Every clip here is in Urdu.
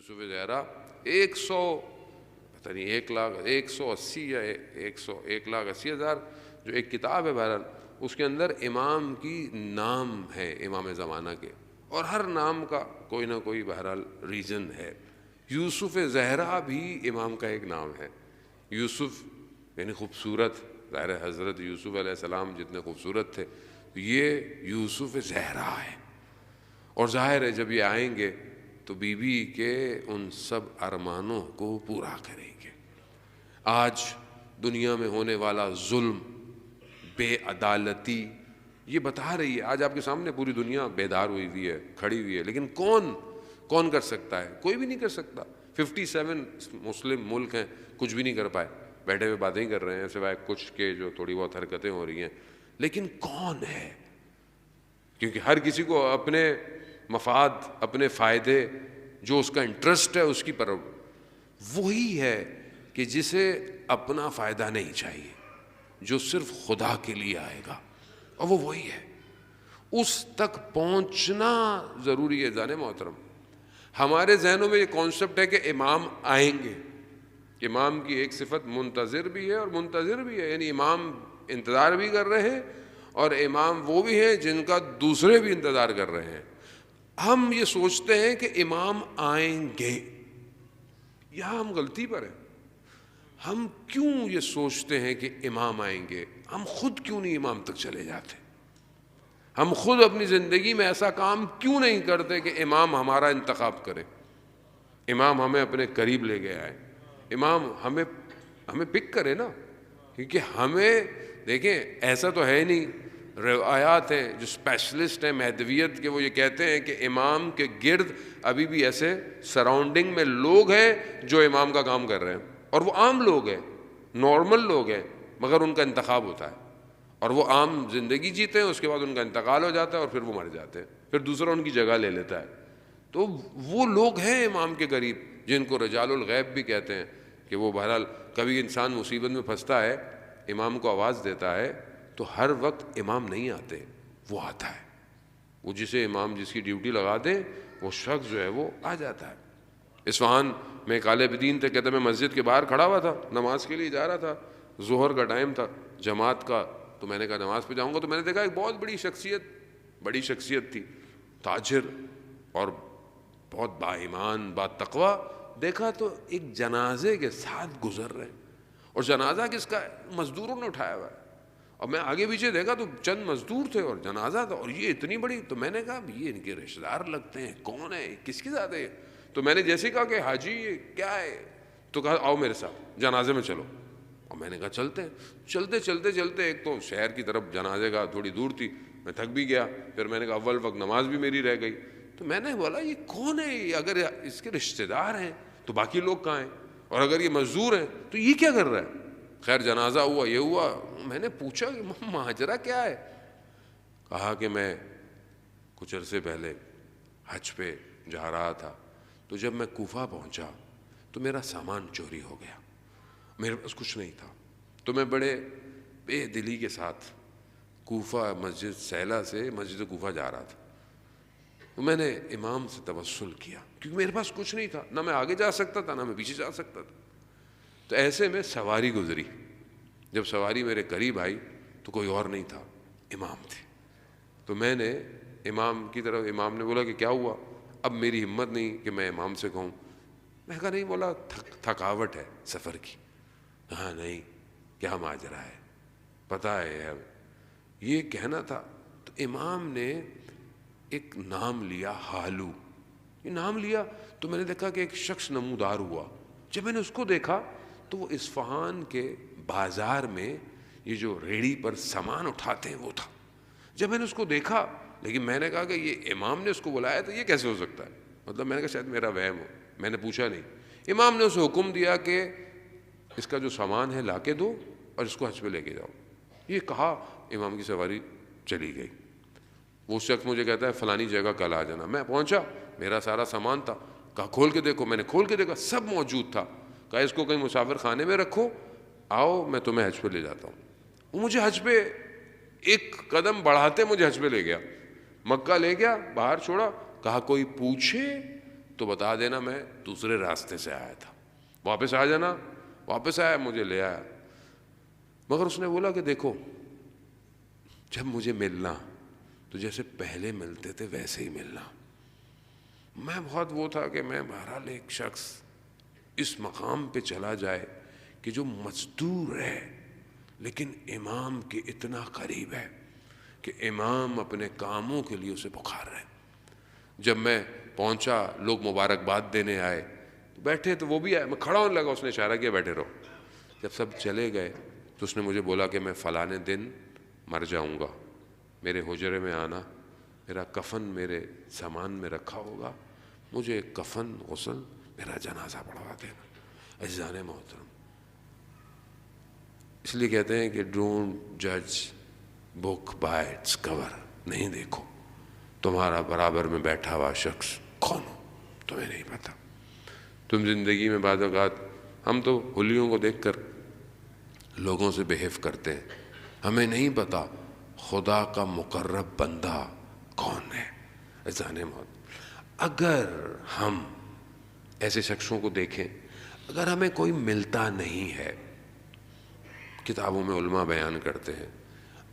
یوسف زہرا 100 پتہ نہیں 1,80,000 یا 1,80,000 جو ایک کتاب ہے، بہرحال اس کے اندر امام کی نام ہے امام زمانہ کے، اور ہر نام کا کوئی نہ کوئی بہرحال ریزن ہے۔ یوسف زہرا بھی امام کا ایک نام ہے۔ یوسف یعنی خوبصورت، ظاہر ہے حضرت یوسف علیہ السلام جتنے خوبصورت تھے، یہ یوسف زہرا ہے، اور ظاہر ہے جب یہ آئیں گے تو بیوی کے ان سب ارمانوں کو پورا کریں گے۔ آج دنیا میں ہونے والا ظلم، بے عدالتی، یہ بتا رہی ہے، آج آپ کے سامنے پوری دنیا بیدار ہوئی ہے، کھڑی ہوئی ہے، لیکن کون کر سکتا ہے؟ کوئی بھی نہیں کر سکتا۔ 57 مسلم ملک ہیں، کچھ بھی نہیں کر پائے، بیٹھے ہوئے باتیں ہی کر رہے ہیں سوائے کچھ کے جو تھوڑی بہت حرکتیں ہو رہی ہیں، لیکن کون ہے؟ کیونکہ ہر کسی کو اپنے مفاد، اپنے فائدے، جو اس کا انٹرسٹ ہے اس کی وہی ہے کہ جسے اپنا فائدہ نہیں چاہیے، جو صرف خدا کے لیے آئے گا، اور وہ وہی ہے۔ اس تک پہنچنا ضروری ہے جانے محترم۔ ہمارے ذہنوں میں یہ کانسیپٹ ہے کہ امام آئیں گے۔ امام کی ایک صفت منتظر بھی ہے اور منتظر بھی ہے، یعنی امام انتظار بھی کر رہے ہیں، اور امام وہ بھی ہیں جن کا دوسرے بھی انتظار کر رہے ہیں۔ ہم یہ سوچتے ہیں کہ امام آئیں گے، یہاں ہم غلطی پر ہیں۔ ہم کیوں یہ سوچتے ہیں کہ امام آئیں گے؟ ہم خود کیوں نہیں امام تک چلے جاتے؟ ہم خود اپنی زندگی میں ایسا کام کیوں نہیں کرتے کہ امام ہمارا انتخاب کرے، امام ہمیں اپنے قریب لے کے آئے، امام ہمیں پک کرے نا؟ کیونکہ ہمیں دیکھیں، ایسا تو ہے نہیں، روایات ہیں جو اسپیشلسٹ ہیں مہدویت کے، وہ یہ کہتے ہیں کہ امام کے گرد ابھی بھی ایسے سراؤنڈنگ میں لوگ ہیں جو امام کا کام کر رہے ہیں، اور وہ عام لوگ ہیں، نارمل لوگ ہیں، مگر ان کا انتخاب ہوتا ہے، اور وہ عام زندگی جیتے ہیں، اس کے بعد ان کا انتقال ہو جاتا ہے، اور پھر وہ مر جاتے ہیں، پھر دوسرا ان کی جگہ لے لیتا ہے۔ تو وہ لوگ ہیں امام کے قریب، جن کو رجال الغیب بھی کہتے ہیں، کہ وہ بہرحال کبھی انسان مصیبت میں پھنستا ہے، امام کو آواز دیتا ہے، تو ہر وقت امام نہیں آتے، وہ آتا ہے، وہ جسے امام جس کی ڈیوٹی لگا دے وہ شخص جو ہے وہ آ جاتا ہے۔ اصفہان میں ایک عالم دین تھے، کہتے میں مسجد کے باہر کھڑا ہوا تھا، نماز کے لیے جا رہا تھا، ظہر کا ٹائم تھا جماعت کا، تو میں نے کہا نماز پہ جاؤں گا، تو میں نے دیکھا ایک بہت بڑی شخصیت تھی، تاجر اور بہت با ایمان با تقوی، دیکھا تو ایک جنازے کے ساتھ گزر رہے ہیں، اور جنازہ کس کا ہے؟ مزدوروں نے اٹھایا ہوا ہے، اور میں آگے پیچھے دیکھا تو چند مزدور تھے اور جنازہ تھا، اور یہ اتنی بڑی، تو میں نے کہا یہ ان کے رشتہ دار لگتے ہیں، کون ہے، کس کے ساتھ ہے؟ تو میں نے جیسے کہا کہ حاجی یہ کیا ہے، تو کہا آؤ میرے ساتھ جنازے میں چلو، اور میں نے کہا چلتے ہیں۔ چلتے ایک تو شہر کی طرف جنازے کا تھوڑی دور تھی، میں تھک بھی گیا، پھر میں نے کہا اول وقت نماز بھی میری رہ گئی، تو میں نے بولا یہ کون ہے، اگر اس کے رشتہ دار ہیں تو باقی لوگ کہاں ہیں، اور اگر یہ مزدور ہیں تو یہ کیا کر رہا ہے؟ خیر جنازہ ہوا، یہ ہوا، میں نے پوچھا کہ ماجرا کیا ہے؟ کہا کہ میں کچھ عرصے پہلے حج پہ جا رہا تھا، تو جب میں کوفہ پہنچا تو میرا سامان چوری ہو گیا، میرے پاس کچھ نہیں تھا، تو میں بڑے بے دلی کے ساتھ کوفہ مسجد سیلا سے مسجد کوفہ جا رہا تھا، تو میں نے امام سے توسل کیا، کیونکہ میرے پاس کچھ نہیں تھا، نہ میں آگے جا سکتا تھا نہ میں پیچھے جا سکتا تھا۔ تو ایسے میں سواری گزری، جب سواری میرے قریب آئی تو کوئی اور نہیں تھا، امام تھے، تو میں نے امام کی طرف، امام نے بولا کہ کیا ہوا؟ اب میری ہمت نہیں کہ میں امام سے کہوں، میں کہا نہیں، بولا تھکاوٹ ہے سفر کی۔ ہاں نہیں، کیا ماجرا ہے؟ پتہ ہے یہ کہنا تھا۔ تو امام نے ایک نام لیا، حالو، یہ نام لیا، تو میں نے دیکھا کہ ایک شخص نمودار ہوا۔ جب میں نے اس کو دیکھا تو وہ اصفہان کے بازار میں یہ جو ریڑھی پر سامان اٹھاتے ہیں وہ تھا۔ جب میں نے اس کو دیکھا، لیکن میں نے کہا کہ یہ امام نے اس کو بلایا تو یہ کیسے ہو سکتا ہے؟ مطلب میں نے کہا شاید میرا وہم ہو، میں نے پوچھا نہیں۔ امام نے اسے حکم دیا کہ اس کا جو سامان ہے لا کے دو اور اس کو حج پہ لے کے جاؤ۔ یہ کہا، امام کی سواری چلی گئی۔ وہ شخص مجھے کہتا ہے فلانی جگہ کل آ جانا۔ میں پہنچا، میرا سارا سامان تھا، کہا کھول کے دیکھو، میں نے کھول کے دیکھا، سب موجود تھا۔ کہا اس کو کہیں مسافر خانے میں رکھو، آؤ میں تمہیں حج پہ لے جاتا ہوں۔ وہ مجھے حج پہ ایک قدم بڑھاتے مجھے حج پہ لے گیا، مکہ لے گیا، باہر چھوڑا، کہا کوئی پوچھے تو بتا دینا میں دوسرے راستے سے آیا تھا، واپس آ جانا۔ واپس آیا، مجھے لے آیا، مگر اس نے بولا کہ دیکھو جب مجھے ملنا تو جیسے پہلے ملتے تھے ویسے ہی ملنا۔ میں بہت وہ تھا کہ میں بہرحال ایک شخص اس مقام پہ چلا جائے کہ جو مزدور ہے لیکن امام کے اتنا قریب ہے کہ امام اپنے کاموں کے لیے اسے پکار رہے۔ جب میں پہنچا، لوگ مبارکباد دینے آئے، بیٹھے تو وہ بھی آئے، میں کھڑا ہونے لگا، اس نے اشارہ کیا بیٹھے رہو۔ جب سب چلے گئے تو اس نے مجھے بولا کہ میں فلانے دن مر جاؤں گا، میرے حجرے میں آنا، میرا کفن میرے سامان میں رکھا ہوگا، مجھے کفن غسل میرا جنازہ پڑھوا دینا۔ عزیزان محترم، اس لیے کہتے ہیں کہ ڈونٹ جج بک بائی اٹس کور، نہیں دیکھو تمہارا برابر میں بیٹھا ہوا شخص کون ہو، تمہیں نہیں پتا۔ تم زندگی میں بعض اوقات ہم تو حلیوں کو دیکھ کر لوگوں سے بیہیو کرتے ہیں، ہمیں نہیں پتا خدا کا مقرب بندہ کون ہے۔ عزیزان محترم، اگر ہم ایسے شخصوں کو دیکھیں، اگر ہمیں کوئی ملتا نہیں ہے، کتابوں میں علماء بیان کرتے ہیں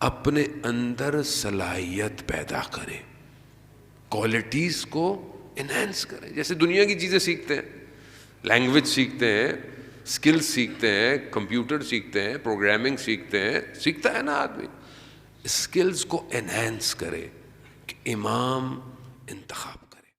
اپنے اندر صلاحیت پیدا کریں، کوالٹیز کو انہینس کریں۔ جیسے دنیا کی چیزیں سیکھتے ہیں، لینگویج سیکھتے ہیں، اسکل سیکھتے ہیں، کمپیوٹر سیکھتے ہیں، پروگرامنگ سیکھتے ہیں، سیکھتا ہے نا آدمی، اسکلز کو انہینس کرے کہ امام انتخاب